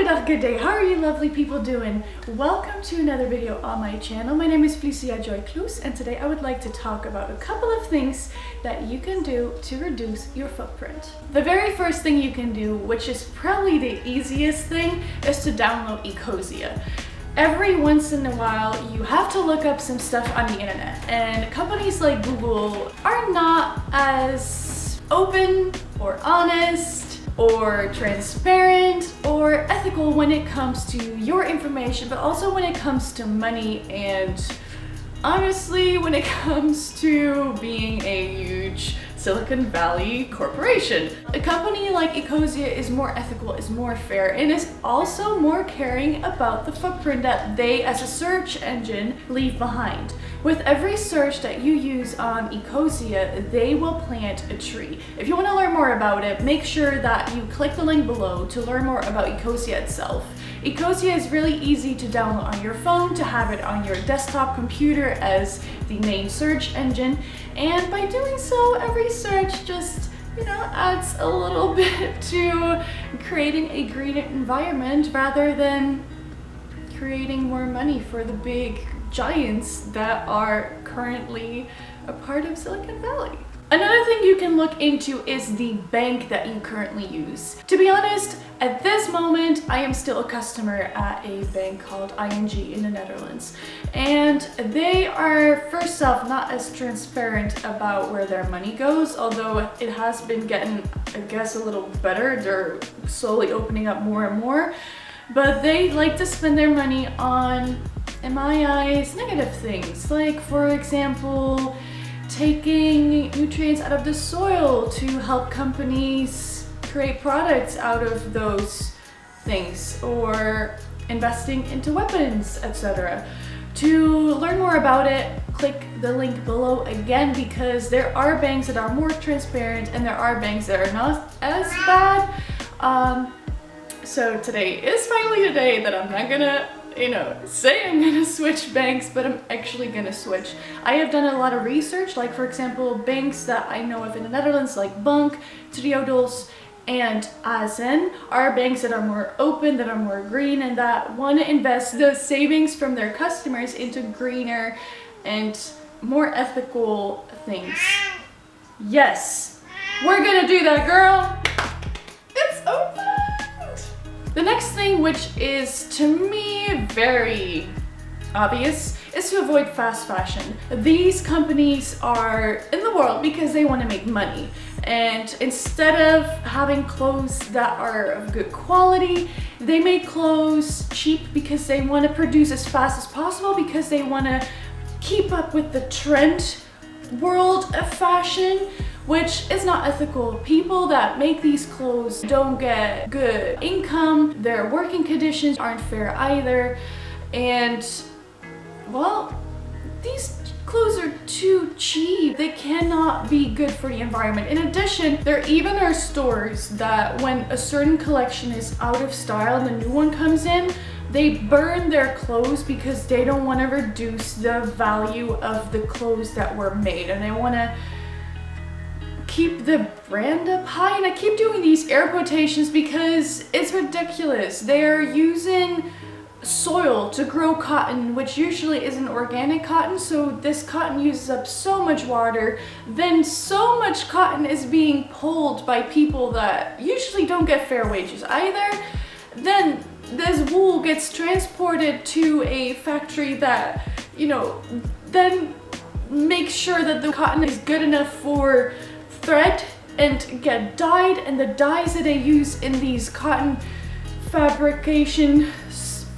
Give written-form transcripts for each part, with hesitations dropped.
good day. How are you lovely people doing? Welcome to another video on my channel. My name is Felicia Joy Kloos, and today I would like to talk about a couple of things that you can do to reduce your footprint. The very first thing you can do, which is probably the easiest thing, is to download Ecosia. Every once in a while, you have to look up some stuff on the internet, and companies like Google are not as open or honest or transparent or ethical when it comes to your information, but also when it comes to money and honestly when it comes to being a huge Silicon Valley corporation. A company like Ecosia is more ethical, is more fair, and is also more caring about the footprint that they as a search engine leave behind. With every search that you use on Ecosia, they will plant a tree. If you want to learn more about it, make sure that you click the link below to learn more about Ecosia itself. Ecosia is really easy to download on your phone, to have it on your desktop computer as the main search engine, and by doing so, every search just, adds a little bit to creating a greener environment rather than creating more money for the big giants that are currently a part of Silicon Valley. Another thing you can look into is the bank that you currently use. To be honest, at this moment, I am still a customer at a bank called ING in the Netherlands. And they are, first off, not as transparent about where their money goes, although it has been getting, I guess, a little better. They're slowly opening up more and more. But they like to spend their money on, in my eyes, negative things. Like, for example, taking nutrients out of the soil to help companies create products out of those things, or investing into weapons, etc. To learn more about it, click the link below again, because there are banks that are more transparent and there are banks that are not as bad. So today is finally the day that I'm not gonna say I'm gonna switch banks, but I'm actually gonna switch. I have done a lot of research, like for example, banks that I know of in the Netherlands, like Bank, Triodos, and ASN, are banks that are more open, that are more green, and that want to invest the savings from their customers into greener and more ethical things. Yes, we're gonna do that, girl! It's open! The next thing, which is to me very obvious, is to avoid fast fashion. These companies are in the world because they want to make money. And instead of having clothes that are of good quality, they make clothes cheap because they want to produce as fast as possible, because they want to keep up with the trend world of fashion, which is not ethical. People that make these clothes don't get good income, their working conditions aren't fair either, and well, these clothes are too cheap. They cannot be good for the environment. In addition, there even are stores that when a certain collection is out of style and the new one comes in, they burn their clothes because they don't want to reduce the value of the clothes that were made, and they want to keep the brand up high. And I keep doing these air quotations because it's ridiculous. They're using soil to grow cotton, which usually isn't organic cotton, so this cotton uses up so much water. Then so much cotton is being pulled by people that usually don't get fair wages either. Then this wool gets transported to a factory that, then makes sure that the cotton is good enough for thread and get dyed, and the dyes that they use in these cotton fabrication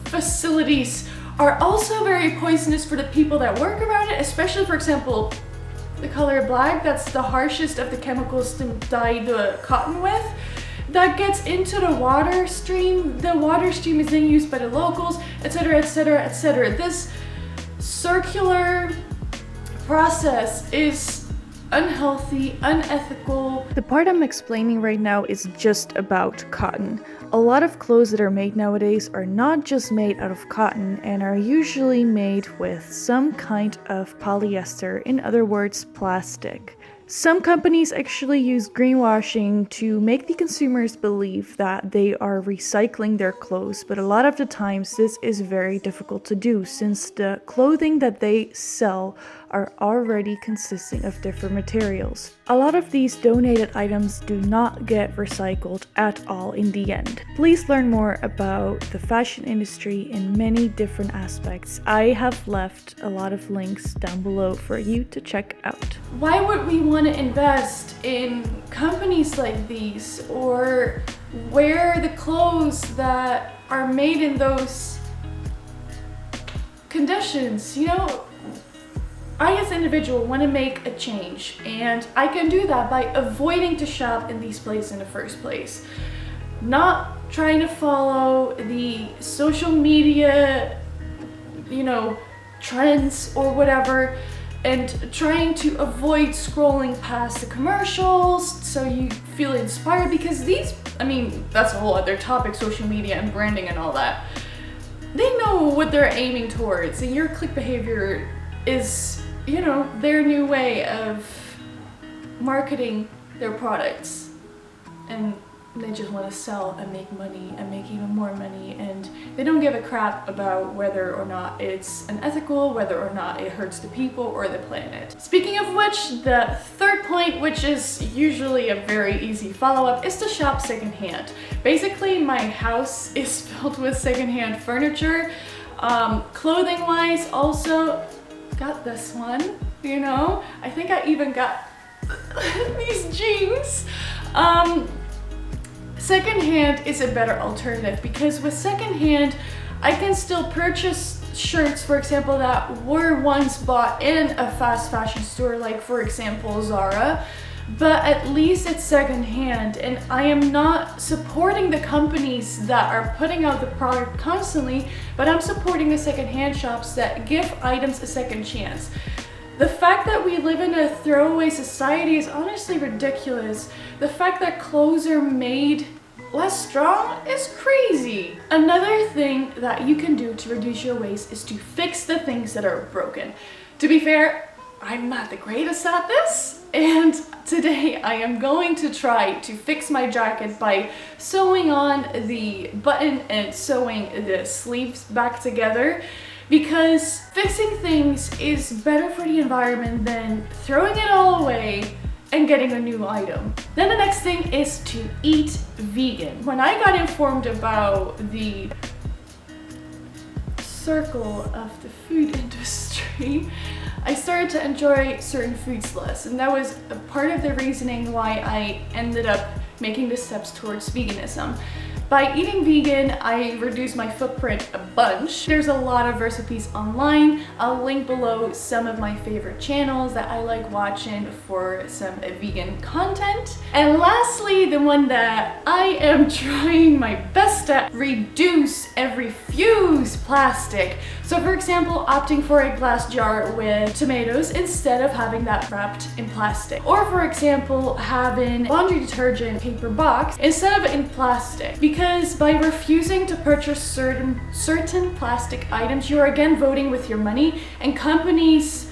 facilities are also very poisonous for the people that work around it, especially, for example, the color black. That's the harshest of the chemicals to dye the cotton with. That gets into the water stream. The water stream is then used by the locals, etc., etc., etc. This circular process is unhealthy, unethical. The part I'm explaining right now is just about cotton. A lot of clothes that are made nowadays are not just made out of cotton and are usually made with some kind of polyester, in other words, plastic. Some companies actually use greenwashing to make the consumers believe that they are recycling their clothes, but a lot of the times this is very difficult to do since the clothing that they sell are already consisting of different materials. A lot of these donated items do not get recycled at all in the end. Please learn more about the fashion industry in many different aspects. I have left a lot of links down below for you to check out. Why would we want to invest in companies like these or wear the clothes that are made in those conditions? You know, I as an individual want to make a change, and I can do that by avoiding to shop in these places in the first place. Not trying to follow the social media, you know, trends or whatever, and trying to avoid scrolling past the commercials so you feel inspired, because these, I mean, that's a whole other topic, social media and branding and all that. They know what they're aiming towards, and your click behavior is, you know, their new way of marketing their products, and they just want to sell and make money and make even more money, and they don't give a crap about whether or not it's unethical, whether or not it hurts the people or the planet. Speaking of which, the third point, which is usually a very easy follow-up, is to shop secondhand. Basically, my house is filled with secondhand furniture. Clothing wise, also got this one, you know, I think I even got these jeans. Secondhand is a better alternative, because with secondhand I can still purchase shirts, for example, that were once bought in a fast fashion store, like for example Zara, but at least it's secondhand, and I am not supporting the companies that are putting out the product constantly, but I'm supporting the secondhand shops that give items a second chance. The fact that we live in a throwaway society is honestly ridiculous. The fact that clothes are made less strong is crazy. Another thing that you can do to reduce your waste is to fix the things that are broken. To be fair, I'm not the greatest at this, and today I am going to try to fix my jacket by sewing on the button and sewing the sleeves back together, because fixing things is better for the environment than throwing it all away and getting a new item. Then the next thing is to eat vegan. When I got informed about the circle of the food industry, I started to enjoy certain foods less, and that was a part of the reasoning why I ended up making the steps towards veganism. By eating vegan, I reduced my footprint a bunch. There's a lot of recipes online. I'll link below some of my favorite channels that I like watching for some vegan content. And lastly, the one that I am trying my best at, reduce and refuse plastic. So for example, opting for a glass jar with tomatoes instead of having that wrapped in plastic. Or for example, having laundry detergent paper box instead of in plastic. Because by refusing to purchase certain plastic items, you are again voting with your money, and companies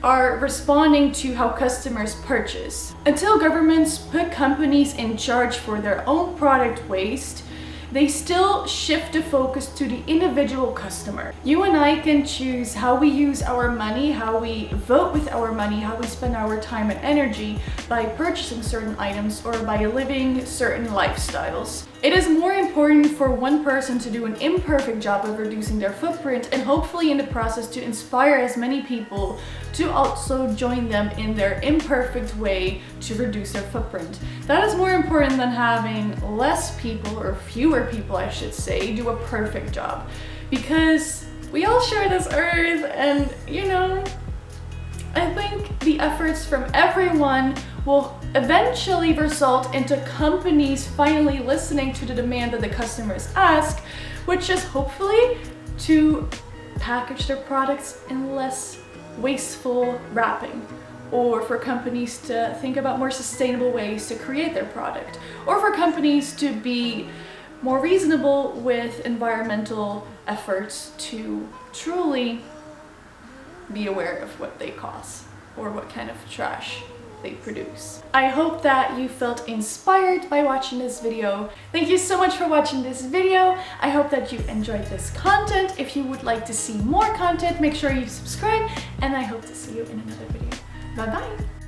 are responding to how customers purchase. Until governments put companies in charge for their own product waste, they still shift the focus to the individual customer. You and I can choose how we use our money, how we vote with our money, how we spend our time and energy by purchasing certain items or by living certain lifestyles. It is more important for one person to do an imperfect job of reducing their footprint, and hopefully in the process to inspire as many people to also join them in their imperfect way to reduce their footprint. That is more important than having less people, or fewer people I should say, do a perfect job. Because we all share this earth, and you know, I think the efforts from everyone will eventually result into companies finally listening to the demand that the customers ask, which is hopefully to package their products in less wasteful wrapping, or for companies to think about more sustainable ways to create their product, or for companies to be more reasonable with environmental efforts to truly be aware of what they cause or what kind of trash they produce. I hope that you felt inspired by watching this video. Thank you so much for watching this video. I hope that you enjoyed this content. If you would like to see more content, make sure you subscribe, and I hope to see you in another video. Bye bye!